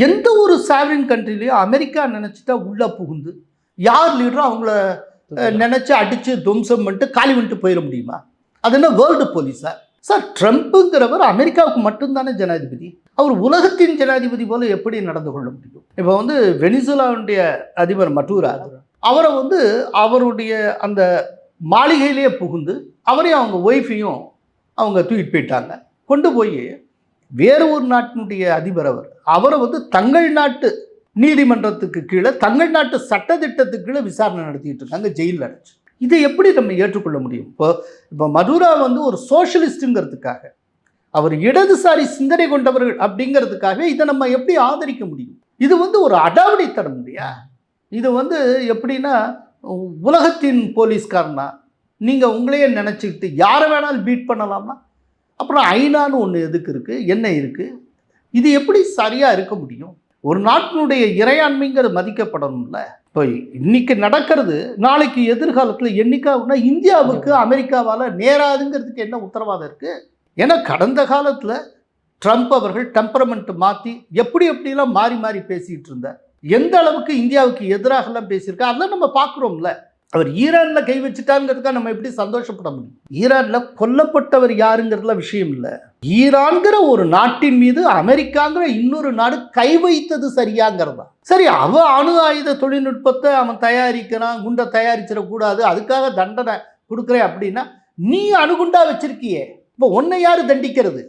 எந்த ஒரு sovereign கண்ட்ரிலையும் America நினச்சிட்டா உள்ளே புகுந்து யார் லீடரோ அவங்கள நினச்சி அடித்து துவம்சம் பண்ணிட்டு காலி பண்ணிட்டு போயிட முடியுமா? அது என்ன வேர்ல்டு போலீஸா? சார், ட்ரம்ப்புங்கிறவர் அமெரிக்காவுக்கு மட்டும்தானே ஜனாதிபதி. அவர் உலகத்தின் ஜனாதிபதி போல எப்படி நடந்து கொள்ள முடியும்? இப்போ வெனிசுலாவுடைய அதிபர் மட்டூரா, அவரை அவருடைய அந்த மாளிகையிலேயே புகுந்து அவரையும் அவங்க ஒய்ஃபையும் அவங்க தூக்கிட்டு போயிட்டாங்க. கொண்டு போய் வேறு ஒரு நாட்டினுடைய அதிபர் அவரை தங்கள் நாட்டு நீதிமன்றத்துக்கு கீழே, தங்கள் நாட்டு சட்டத்திட்டத்துக்கு கீழே விசாரணை நடத்திட்டு இருக்காங்க, ஜெயிலில் அடைச்சு. இதை எப்படி நம்ம ஏற்றுக்கொள்ள முடியும்? இப்போ மதுரா ஒரு சோஷலிஸ்ட்டுங்கிறதுக்காக, அவர் இடதுசாரி சிந்தனை கொண்டவர்கள் அப்படிங்கிறதுக்காக இதை நம்ம எப்படி ஆதரிக்க முடியும்? இது ஒரு அடாவடித்தனம் இல்லையா? இது எப்படின்னா, உலகத்தின் போலீஸ்காரனா நீங்கள் உங்களையே நினச்சிக்கிட்டு யாரை வேணாலும் பீட் பண்ணலாம்னா, அப்புறம் ஐநான்னு ஒன்று எதுக்கு இருக்குது, என்ன இருக்குது? இது எப்படி சரியாக இருக்க முடியும்? ஒரு நாட்டினுடைய இறையாண்மைங்கிறது மதிக்கப்படணும்ல. இப்போ இன்னைக்கு நடக்கிறது நாளைக்கு எதிர்காலத்தில் என்னைக்காகுனா இந்தியாவுக்கு அமெரிக்காவால் நேராதுங்கிறதுக்கு என்ன உத்தரவாதம் இருக்குது? ஏன்னா கடந்த காலத்தில் ட்ரம்ப் அவர்கள் டெம்பரமெண்ட் மாற்றி எப்படிலாம் மாறி மாறி பேசிகிட்டு இருந்தார். எந்த அளவுக்கு இந்தியாவுக்கு எதிராகலாம் பேசியிருக்கா அதெல்லாம் நம்ம பார்க்குறோம்ல. அவர் ஈரானில் கை வச்சுட்டாங்கிறதுக்காக நம்ம எப்படி சந்தோஷப்பட முடியும்? ஈரானில் கொல்லப்பட்டவர் யாருங்கிறதுல விஷயம் இல்லை. ஈரான்கிற ஒரு நாட்டின் மீது அமெரிக்காங்கிற இன்னொரு நாடு கை வைத்தது சரியாங்கிறதா? சரி, அணு ஆயுத தொழில்நுட்பத்தை அவன் தயாரிக்கிறான், குண்டை தயாரிச்சிடக்கூடாது, அதுக்காக தண்டனை கொடுக்குறேன் அப்படின்னா, நீ அணுகுண்டா வச்சிருக்கியே, இப்போ உன்னை யார் தண்டிக்கிறது?